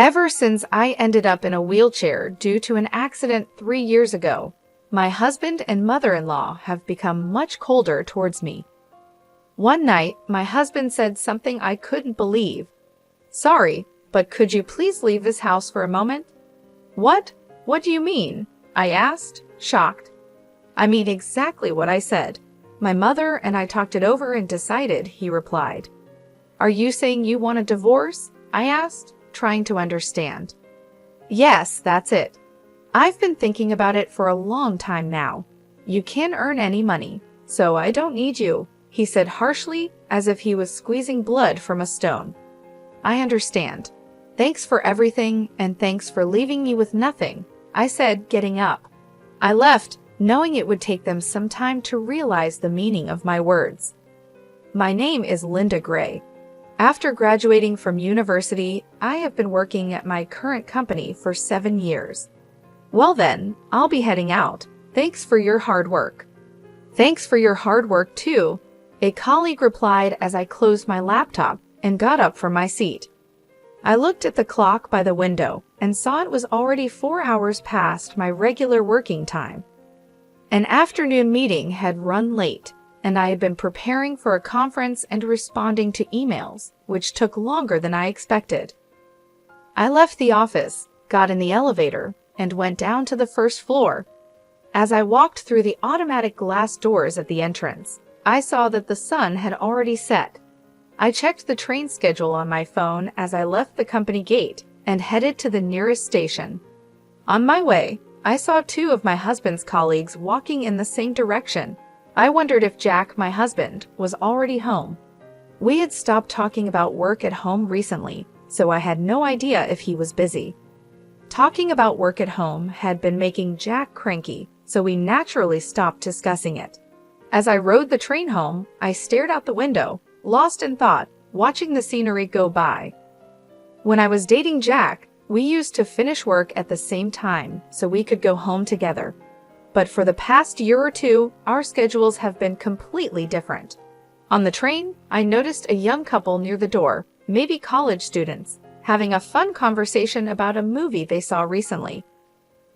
Ever since I ended up in a wheelchair due to an accident 3 years ago, my husband and mother-in-law have become much colder towards me. One night, my husband said something I couldn't believe. "Sorry, but could you please leave this house for a moment?" "What? What do you mean?" I asked, shocked. "I mean exactly what I said. My mother and I talked it over and decided," he replied. "Are you saying you want a divorce?" I asked, trying to understand. "Yes, that's it. I've been thinking about it for a long time now. You can't earn any money, so I don't need you," he said harshly, as if he was squeezing blood from a stone. "I understand. Thanks for everything, and thanks for leaving me with nothing," I said, getting up. I left, knowing it would take them some time to realize the meaning of my words. My name is Linda Gray. After graduating from university, I have been working at my current company for 7 years. "Well then, I'll be heading out. Thanks for your hard work." "Thanks for your hard work too," a colleague replied as I closed my laptop and got up from my seat. I looked at the clock by the window and saw it was already 4 hours past my regular working time. An afternoon meeting had run late, and I had been preparing for a conference and responding to emails, which took longer than I expected. I left the office, got in the elevator, and went down to the first floor. As I walked through the automatic glass doors at the entrance, I saw that the sun had already set. I checked the train schedule on my phone as I left the company gate and headed to the nearest station. On my way, I saw 2 of my husband's colleagues walking in the same direction. I wondered if Jack, my husband, was already home. We had stopped talking about work at home recently, so I had no idea if he was busy. Talking about work at home had been making Jack cranky, so we naturally stopped discussing it. As I rode the train home, I stared out the window, lost in thought, watching the scenery go by. When I was dating Jack, we used to finish work at the same time so we could go home together. But for the past year or 2, our schedules have been completely different. On the train, I noticed a young couple near the door, maybe college students, having a fun conversation about a movie they saw recently.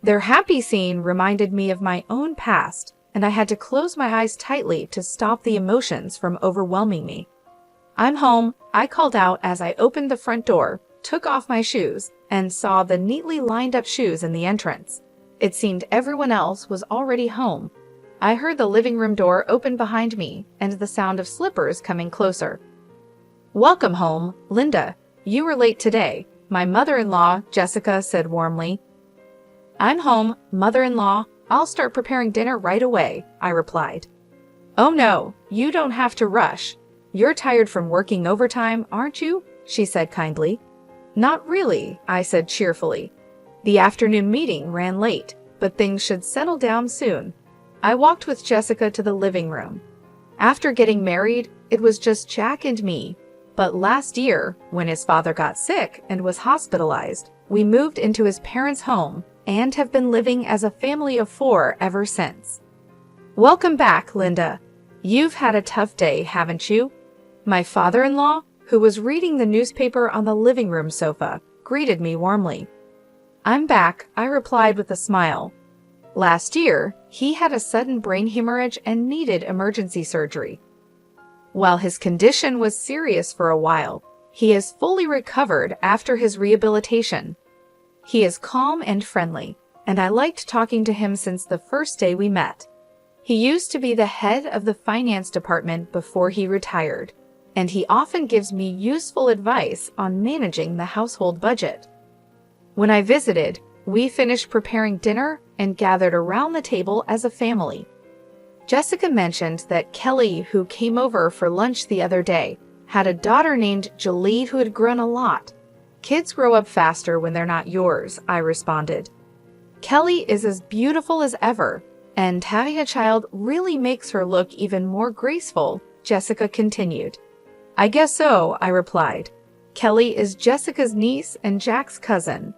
Their happy scene reminded me of my own past, and I had to close my eyes tightly to stop the emotions from overwhelming me. "I'm home," I called out as I opened the front door, took off my shoes, and saw the neatly lined up shoes in the entrance. It seemed everyone else was already home. I heard the living room door open behind me and the sound of slippers coming closer. "Welcome home, Linda. You were late today," my mother-in-law, Jessica, said warmly. "I'm home, mother-in-law. I'll start preparing dinner right away," I replied. "Oh no, you don't have to rush. You're tired from working overtime, aren't you?" she said kindly. "Not really," I said cheerfully. "The afternoon meeting ran late, but things should settle down soon." I walked with Jessica to the living room. After getting married, it was just Jack and me. But last year, when his father got sick and was hospitalized, we moved into his parents' home and have been living as a family of 4 ever since. "Welcome back, Linda. You've had a tough day, haven't you?" My father-in-law, who was reading the newspaper on the living room sofa, greeted me warmly. "I'm back," I replied with a smile. Last year, he had a sudden brain hemorrhage and needed emergency surgery. While his condition was serious for a while, he is fully recovered after his rehabilitation. He is calm and friendly, and I liked talking to him since the first day we met. He used to be the head of the finance department before he retired, and he often gives me useful advice on managing the household budget. When I visited, we finished preparing dinner and gathered around the table as a family. Jessica mentioned that Kelly, who came over for lunch the other day, had a daughter named Jolie who had grown a lot. "Kids grow up faster when they're not yours," I responded. "Kelly is as beautiful as ever, and having a child really makes her look even more graceful," Jessica continued. "I guess so," I replied. "Kelly is Jessica's niece and Jack's cousin."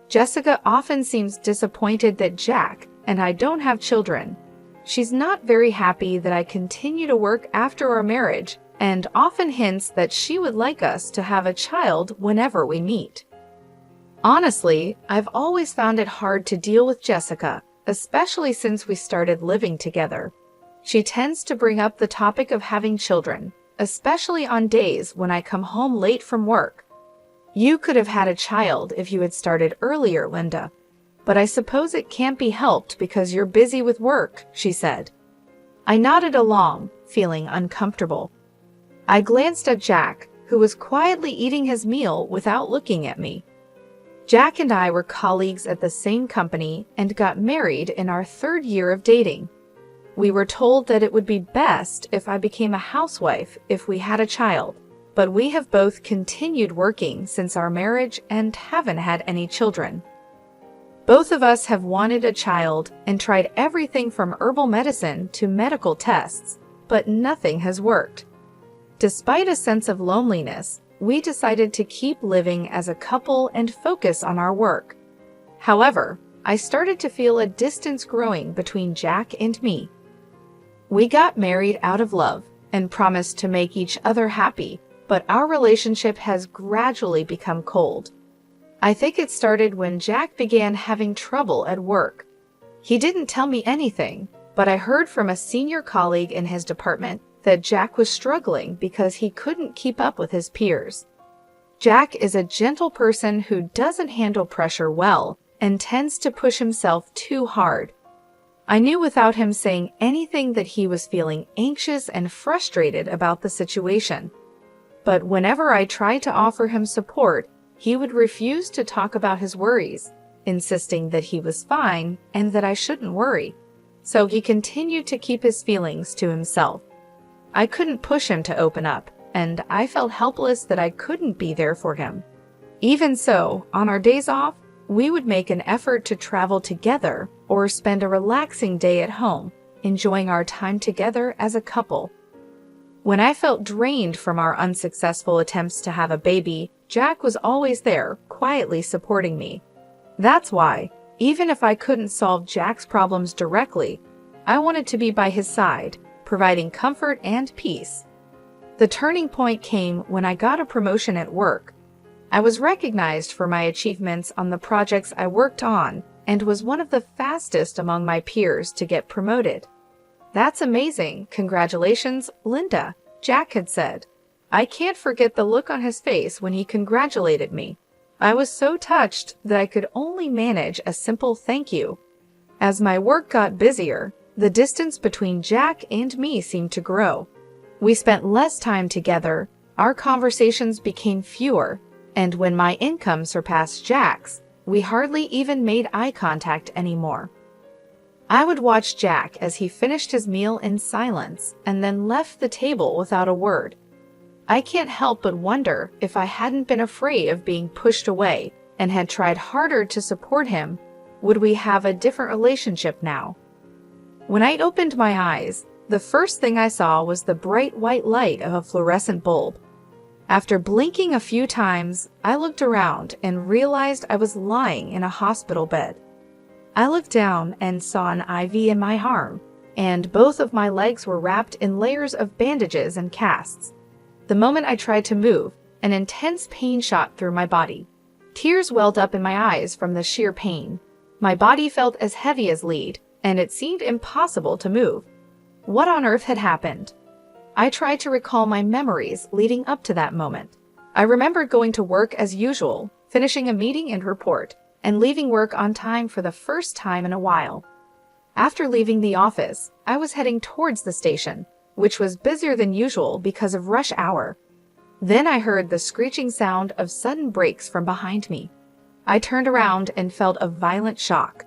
Jessica often seems disappointed that Jack and I don't have children. She's not very happy that I continue to work after our marriage and often hints that she would like us to have a child whenever we meet. Honestly, I've always found it hard to deal with Jessica, especially since we started living together. She tends to bring up the topic of having children, especially on days when I come home late from work. You could have had a child if you had started earlier, Linda. But I suppose it can't be helped because you're busy with work, she said. I nodded along, feeling uncomfortable. I glanced at Jack, who was quietly eating his meal without looking at me. Jack and I were colleagues at the same company and got married in our 3rd year of dating. We were told that it would be best if I became a housewife if we had a child, but we have both continued working since our marriage and haven't had any children. Both of us have wanted a child and tried everything from herbal medicine to medical tests, but nothing has worked. Despite a sense of loneliness, we decided to keep living as a couple and focus on our work. However, I started to feel a distance growing between Jack and me. We got married out of love and promised to make each other happy, but our relationship has gradually become cold. I think it started when Jack began having trouble at work. He didn't tell me anything, but I heard from a senior colleague in his department that Jack was struggling because he couldn't keep up with his peers. Jack is a gentle person who doesn't handle pressure well and tends to push himself too hard. I knew without him saying anything that he was feeling anxious and frustrated about the situation. But whenever I tried to offer him support, he would refuse to talk about his worries, insisting that he was fine and that I shouldn't worry. So he continued to keep his feelings to himself. I couldn't push him to open up, and I felt helpless that I couldn't be there for him. Even so, on our days off, we would make an effort to travel together or spend a relaxing day at home, enjoying our time together as a couple. When I felt drained from our unsuccessful attempts to have a baby, Jack was always there, quietly supporting me. That's why, even if I couldn't solve Jack's problems directly, I wanted to be by his side, providing comfort and peace. The turning point came when I got a promotion at work. I was recognized for my achievements on the projects I worked on and was one of the fastest among my peers to get promoted. That's amazing. Congratulations, Linda, Jack had said. I can't forget the look on his face when he congratulated me. I was so touched that I could only manage a simple thank you. As my work got busier, the distance between Jack and me seemed to grow. We spent less time together, our conversations became fewer, and when my income surpassed Jack's, we hardly even made eye contact anymore. I would watch Jack as he finished his meal in silence and then left the table without a word. I can't help but wonder if I hadn't been afraid of being pushed away and had tried harder to support him, would we have a different relationship now? When I opened my eyes, the first thing I saw was the bright white light of a fluorescent bulb. After blinking a few times, I looked around and realized I was lying in a hospital bed. I looked down and saw an IV in my arm, and both of my legs were wrapped in layers of bandages and casts. The moment I tried to move, an intense pain shot through my body. Tears welled up in my eyes from the sheer pain. My body felt as heavy as lead, and it seemed impossible to move. What on earth had happened? I tried to recall my memories leading up to that moment. I remembered going to work as usual, finishing a meeting and report, and leaving work on time for the first time in a while. After leaving the office, I was heading towards the station, which was busier than usual because of rush hour. Then I heard the screeching sound of sudden brakes from behind me. I turned around and felt a violent shock.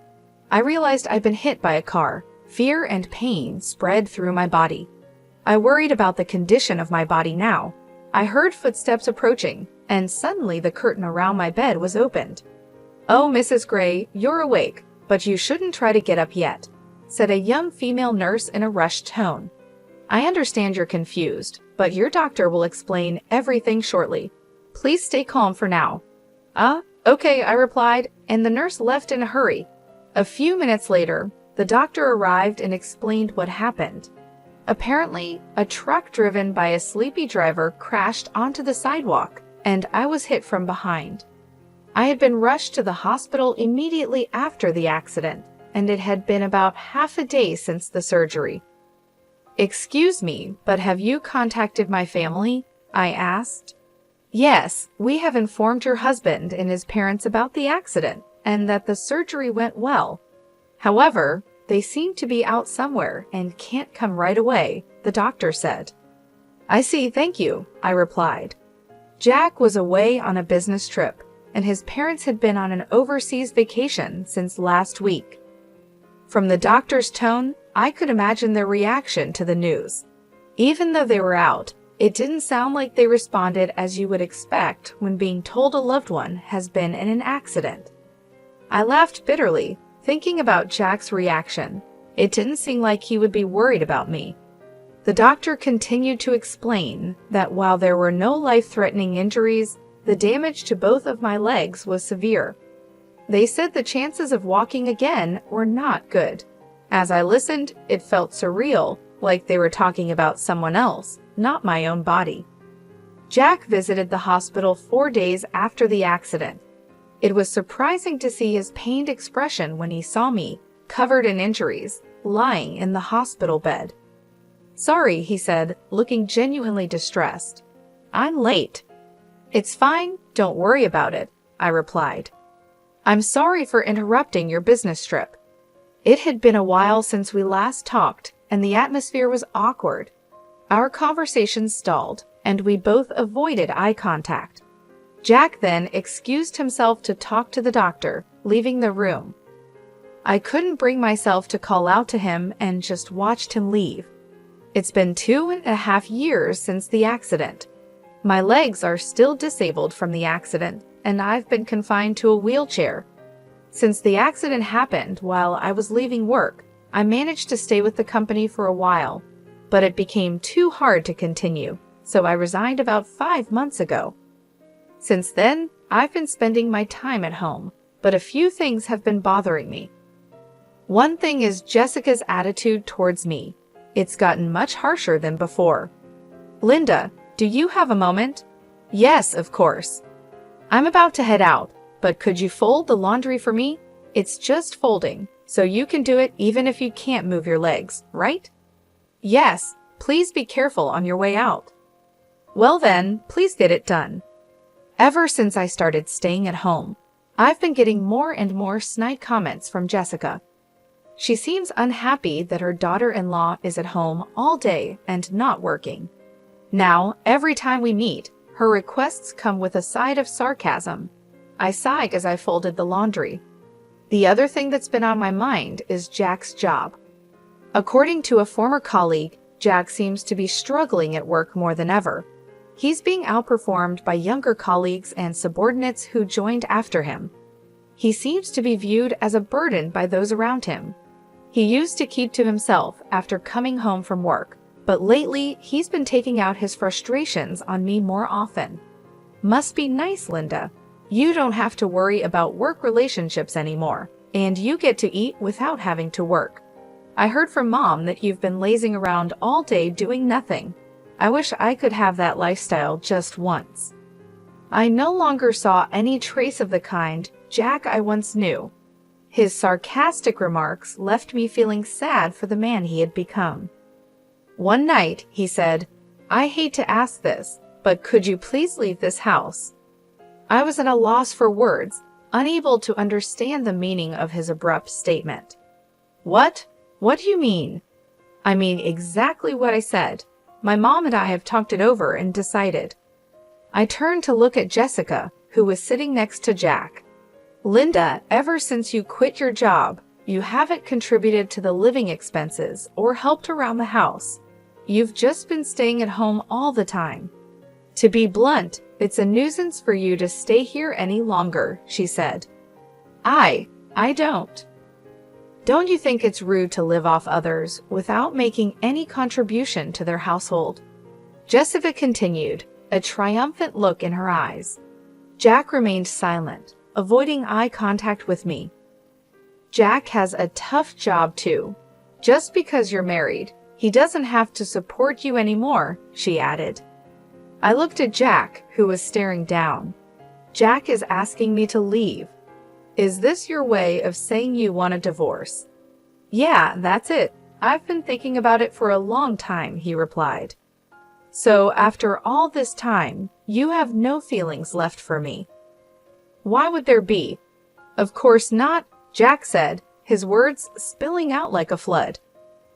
I realized I'd been hit by a car. Fear and pain spread through my body. I worried about the condition of my body now. I heard footsteps approaching, and suddenly the curtain around my bed was opened. "Oh, Mrs. Gray, you're awake, but you shouldn't try to get up yet," said a young female nurse in a rushed tone. "I understand you're confused, but your doctor will explain everything shortly. Please stay calm for now." Okay, I replied, and the nurse left in a hurry. A few minutes later, the doctor arrived and explained what happened. Apparently, a truck driven by a sleepy driver crashed onto the sidewalk, and I was hit from behind. I had been rushed to the hospital immediately after the accident, and it had been about half a day since the surgery. "Excuse me, but have you contacted my family?" I asked. "Yes, we have informed your husband and his parents about the accident and that the surgery went well. However, they seem to be out somewhere and can't come right away," the doctor said. "I see, thank you," I replied. Jack was away on a business trip, and his parents had been on an overseas vacation since last week. From the doctor's tone, I could imagine their reaction to the news. Even though they were out, it didn't sound like they responded as you would expect when being told a loved one has been in an accident. I laughed bitterly, thinking about Jack's reaction. It didn't seem like he would be worried about me. The doctor continued to explain that while there were no life-threatening injuries, the damage to both of my legs was severe. They said the chances of walking again were not good. As I listened, it felt surreal, like they were talking about someone else, not my own body. Jack visited the hospital 4 days after the accident. It was surprising to see his pained expression when he saw me, covered in injuries, lying in the hospital bed. "Sorry," he said, looking genuinely distressed. "I'm late." "It's fine, don't worry about it," I replied. "I'm sorry for interrupting your business trip." It had been a while since we last talked, and the atmosphere was awkward. Our conversation stalled, and we both avoided eye contact. Jack then excused himself to talk to the doctor, leaving the room. I couldn't bring myself to call out to him and just watched him leave. It's been 2.5 years since the accident. My legs are still disabled from the accident, and I've been confined to a wheelchair. Since the accident happened while I was leaving work, I managed to stay with the company for a while, but it became too hard to continue, so I resigned about 5 months ago. Since then, I've been spending my time at home, but a few things have been bothering me. One thing is Jessica's attitude towards me. It's gotten much harsher than before. "Linda, do you have a moment?" "Yes, of course." "I'm about to head out, but could you fold the laundry for me? It's just folding, so you can do it even if you can't move your legs, right?" "Yes, please be careful on your way out." "Well then, please get it done." Ever since I started staying at home, I've been getting more and more snide comments from Jessica. She seems unhappy that her daughter-in-law is at home all day and not working. Now, every time we meet, her requests come with a side of sarcasm. I sighed as I folded the laundry. The other thing that's been on my mind is Jack's job. According to a former colleague, Jack seems to be struggling at work more than ever. He's being outperformed by younger colleagues and subordinates who joined after him. He seems to be viewed as a burden by those around him. He used to keep to himself after coming home from work, but lately he's been taking out his frustrations on me more often. Must be nice, Linda. You don't have to worry about work relationships anymore, and you get to eat without having to work. I heard from Mom that you've been lazing around all day doing nothing. I wish I could have that lifestyle just once. I no longer saw any trace of the kind Jack I once knew. His sarcastic remarks left me feeling sad for the man he had become. One night, he said, "I hate to ask this, but could you please leave this house?" I was at a loss for words, unable to understand the meaning of his abrupt statement. "What? What do you mean?" "I mean exactly what I said. My mom and I have talked it over and decided." I turned to look at Jessica, who was sitting next to Jack. "Linda, ever since you quit your job, you haven't contributed to the living expenses or helped around the house. You've just been staying at home all the time. To be blunt, it's a nuisance for you to stay here any longer," she said. I don't. Don't you think it's rude to live off others without making any contribution to their household?" Jessica continued, a triumphant look in her eyes. Jack remained silent, avoiding eye contact with me. "Jack has a tough job too. Just because you're married, he doesn't have to support you anymore," she added. I looked at Jack, who was staring down. Jack is asking me to leave. Is this your way of saying you want a divorce? Yeah, that's it. I've been thinking about it for a long time, he replied. So after all this time, you have no feelings left for me? Why would there be? Of course not, Jack said, his words spilling out like a flood.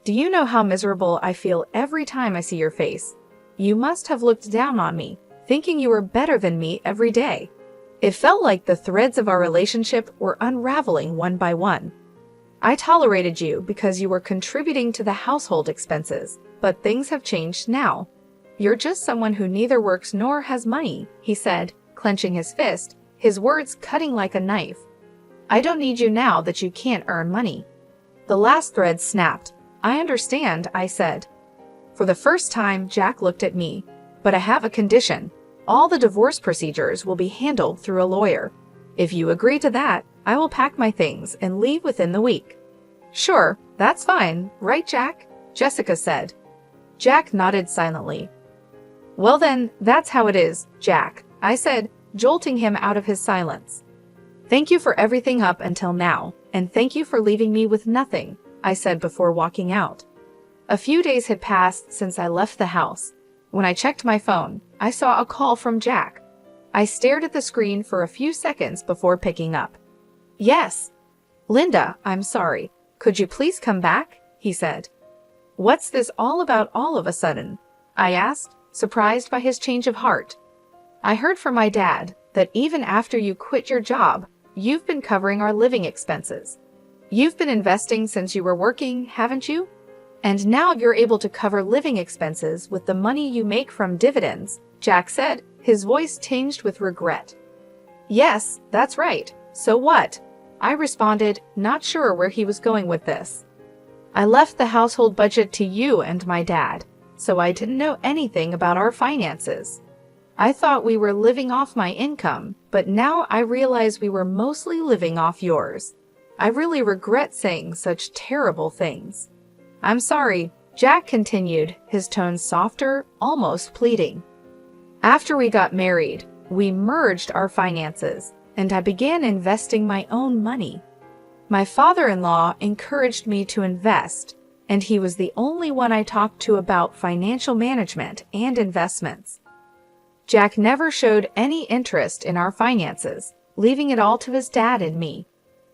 Do you know how miserable I feel every time I see your face? You must have looked down on me, thinking you were better than me every day. It felt like the threads of our relationship were unraveling one by one. I tolerated you because you were contributing to the household expenses, but things have changed now. You're just someone who neither works nor has money, he said, clenching his fist, his words cutting like a knife. I don't need you now that you can't earn money. The last thread snapped. I understand, I said. For the first time, Jack looked at me. But I have a condition. All the divorce procedures will be handled through a lawyer. If you agree to that, I will pack my things and leave within the week. Sure, that's fine, right, Jack? Jessica said. Jack nodded silently. Well then, that's how it is, Jack, I said, jolting him out of his silence. Thank you for everything up until now, and thank you for leaving me with nothing, I said before walking out. A few days had passed since I left the house. When I checked my phone, I saw a call from Jack. I stared at the screen for a few seconds before picking up. Yes. Linda, I'm sorry. Could you please come back? He said. What's this all about all of a sudden? I asked, surprised by his change of heart. I heard from my dad that even after you quit your job, you've been covering our living expenses. You've been investing since you were working, haven't you? And now you're able to cover living expenses with the money you make from dividends, Jack said, his voice tinged with regret. Yes, that's right. So what? I responded, not sure where he was going with this. I left the household budget to you and my dad, so I didn't know anything about our finances. I thought we were living off my income, but now I realize we were mostly living off yours. I really regret saying such terrible things. I'm sorry, Jack continued, his tone softer, almost pleading. After we got married, we merged our finances, and I began investing my own money. My father-in-law encouraged me to invest, and he was the only one I talked to about financial management and investments. Jack never showed any interest in our finances, leaving it all to his dad and me.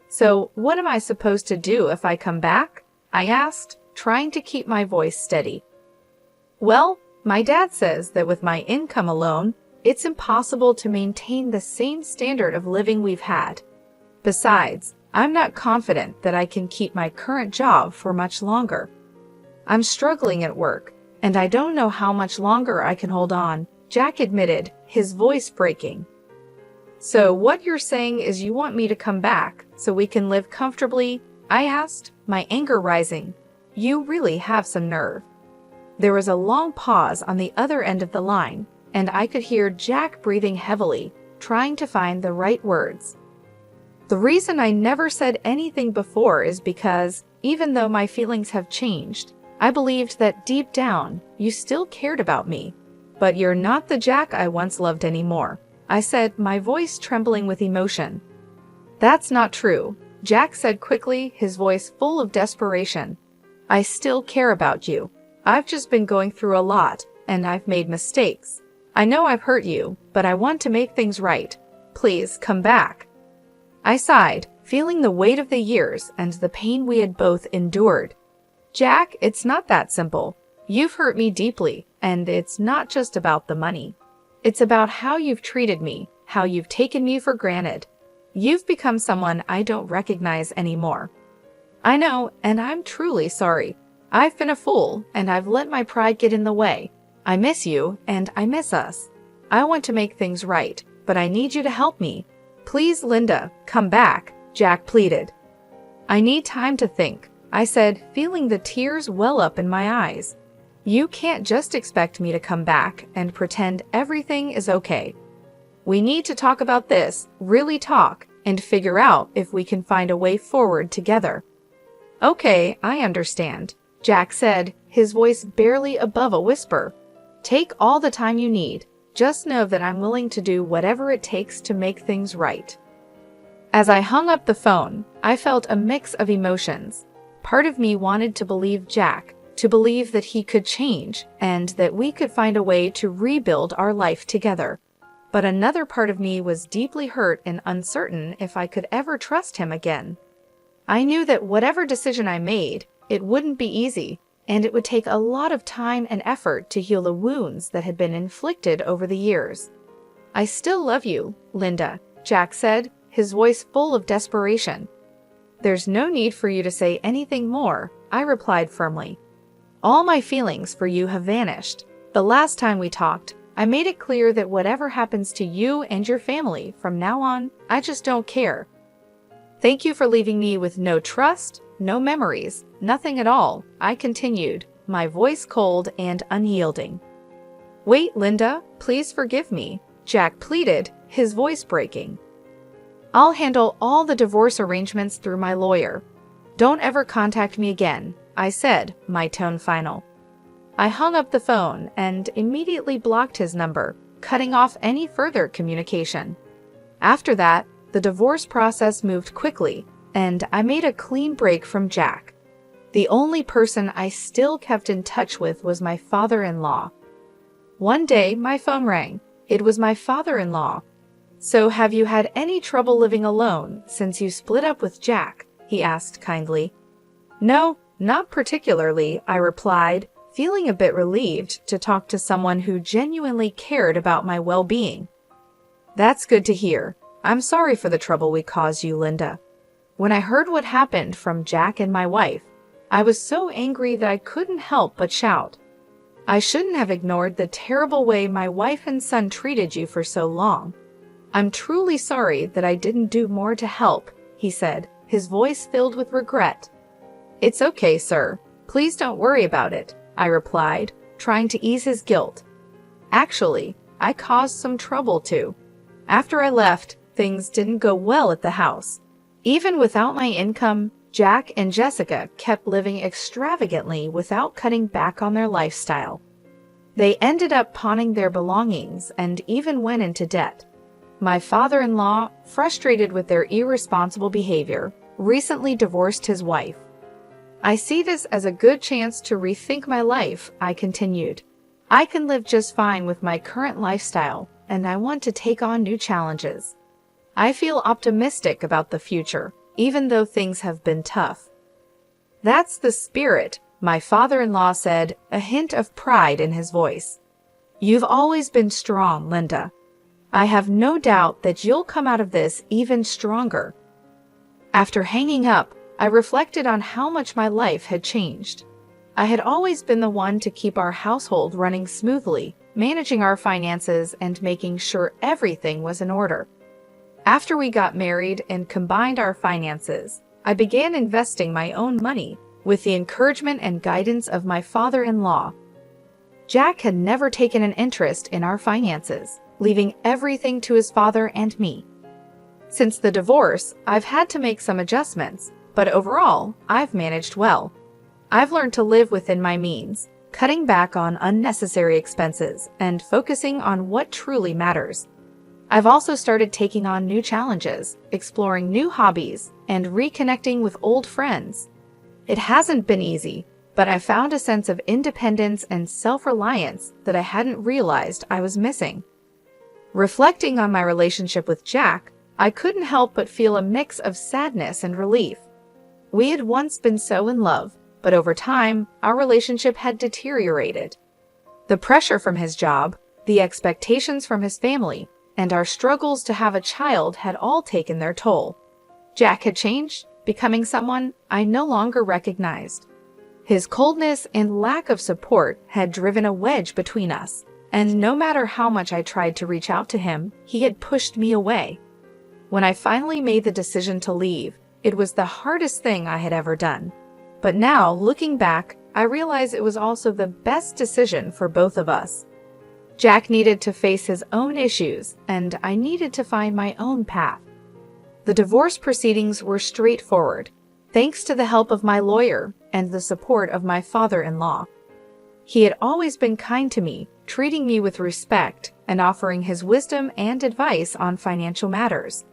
So, what am I supposed to do if I come back? I asked, trying to keep my voice steady. Well, my dad says that with my income alone, it's impossible to maintain the same standard of living we've had. Besides, I'm not confident that I can keep my current job for much longer. I'm struggling at work, and I don't know how much longer I can hold on, Jack admitted, his voice breaking. So what you're saying is you want me to come back so we can live comfortably? I asked, my anger rising. You really have some nerve. There was a long pause on the other end of the line, and I could hear Jack breathing heavily, trying to find the right words. The reason I never said anything before is because, even though my feelings have changed, I believed that deep down, you still cared about me. But you're not the Jack I once loved anymore, I said, my voice trembling with emotion. That's not true, Jack said quickly, his voice full of desperation. I still care about you. I've just been going through a lot, and I've made mistakes. I know I've hurt you, but I want to make things right. Please come back. I sighed, feeling the weight of the years and the pain we had both endured. Jack, it's not that simple. You've hurt me deeply, and it's not just about the money. It's about how you've treated me, how you've taken me for granted. You've become someone I don't recognize anymore. I know, and I'm truly sorry. I've been a fool, and I've let my pride get in the way. I miss you, and I miss us. I want to make things right, but I need you to help me. Please, Linda, come back, Jack pleaded. I need time to think, I said, feeling the tears well up in my eyes. You can't just expect me to come back and pretend everything is okay. We need to talk about this, really talk, and figure out if we can find a way forward together. Okay, I understand, Jack said, his voice barely above a whisper. Take all the time you need. Just know that I'm willing to do whatever it takes to make things right." As I hung up the phone, I felt a mix of emotions. Part of me wanted to believe Jack, to believe that he could change and that we could find a way to rebuild our life together. But another part of me was deeply hurt and uncertain if I could ever trust him again. I knew that whatever decision I made, it wouldn't be easy, and it would take a lot of time and effort to heal the wounds that had been inflicted over the years. "I still love you, Linda," Jack said, his voice full of desperation. "There's no need for you to say anything more," I replied firmly. "All my feelings for you have vanished. The last time we talked, I made it clear that whatever happens to you and your family from now on, I just don't care. Thank you for leaving me with no trust, no memories, nothing at all," I continued, my voice cold and unyielding. "Wait, Linda, please forgive me," Jack pleaded, his voice breaking. "I'll handle all the divorce arrangements through my lawyer. Don't ever contact me again," I said, my tone final. I hung up the phone and immediately blocked his number, cutting off any further communication. After that, the divorce process moved quickly, and I made a clean break from Jack. The only person I still kept in touch with was my father-in-law. One day, my phone rang. It was my father-in-law. "So have you had any trouble living alone since you split up with Jack?" he asked kindly. "No, not particularly," I replied, feeling a bit relieved to talk to someone who genuinely cared about my well-being. "That's good to hear. I'm sorry for the trouble we caused you, Linda." When I heard what happened from Jack and my wife, I was so angry that I couldn't help but shout. "I shouldn't have ignored the terrible way my wife and son treated you for so long. I'm truly sorry that I didn't do more to help," he said, his voice filled with regret. "It's okay, sir. Please don't worry about it," I replied, trying to ease his guilt. "Actually, I caused some trouble too. After I left, things didn't go well at the house. Even without my income, Jack and Jessica kept living extravagantly without cutting back on their lifestyle. They ended up pawning their belongings and even went into debt. My father-in-law, frustrated with their irresponsible behavior, recently divorced his wife. I see this as a good chance to rethink my life," I continued. "I can live just fine with my current lifestyle, and I want to take on new challenges. I feel optimistic about the future, even though things have been tough." "That's the spirit," my father-in-law said, a hint of pride in his voice. "You've always been strong, Linda. I have no doubt that you'll come out of this even stronger." After hanging up, I reflected on how much my life had changed. I had always been the one to keep our household running smoothly, managing our finances and making sure everything was in order. After we got married and combined our finances, I began investing my own money with the encouragement and guidance of my father-in-law. Jack had never taken an interest in our finances, leaving everything to his father and me. Since the divorce, I've had to make some adjustments, but overall, I've managed well. I've learned to live within my means, cutting back on unnecessary expenses and focusing on what truly matters. I've also started taking on new challenges, exploring new hobbies, and reconnecting with old friends. It hasn't been easy, but I found a sense of independence and self-reliance that I hadn't realized I was missing. Reflecting on my relationship with Jack, I couldn't help but feel a mix of sadness and relief. We had once been so in love, but over time, our relationship had deteriorated. The pressure from his job, the expectations from his family, and our struggles to have a child had all taken their toll. Jack had changed, becoming someone I no longer recognized. His coldness and lack of support had driven a wedge between us, and no matter how much I tried to reach out to him, he had pushed me away. When I finally made the decision to leave, it was the hardest thing I had ever done. But now, looking back, I realize it was also the best decision for both of us. Jack needed to face his own issues, and I needed to find my own path. The divorce proceedings were straightforward, thanks to the help of my lawyer and the support of my father-in-law. He had always been kind to me, treating me with respect and offering his wisdom and advice on financial matters.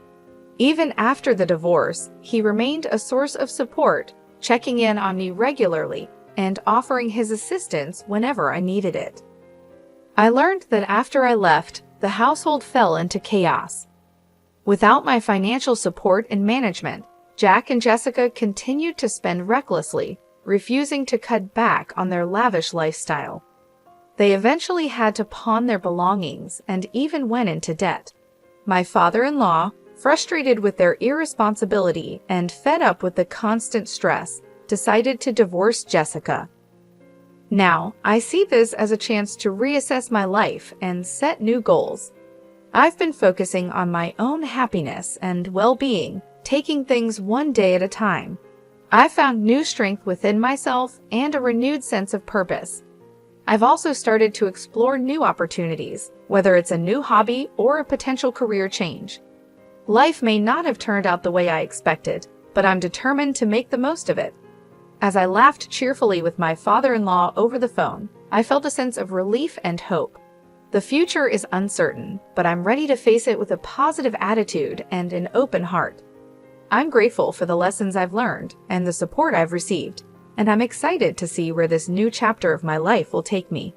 Even after the divorce, he remained a source of support, checking in on me regularly and offering his assistance whenever I needed it. I learned that after I left, the household fell into chaos. Without my financial support and management, Jack and Jessica continued to spend recklessly, refusing to cut back on their lavish lifestyle. They eventually had to pawn their belongings and even went into debt. My father-in-law, frustrated with their irresponsibility and fed up with the constant stress, decided to divorce Jessica. Now, I see this as a chance to reassess my life and set new goals. I've been focusing on my own happiness and well-being, taking things one day at a time. I've found new strength within myself and a renewed sense of purpose. I've also started to explore new opportunities, whether it's a new hobby or a potential career change. Life may not have turned out the way I expected, but I'm determined to make the most of it. As I laughed cheerfully with my father-in-law over the phone, I felt a sense of relief and hope. The future is uncertain, but I'm ready to face it with a positive attitude and an open heart. I'm grateful for the lessons I've learned and the support I've received, and I'm excited to see where this new chapter of my life will take me.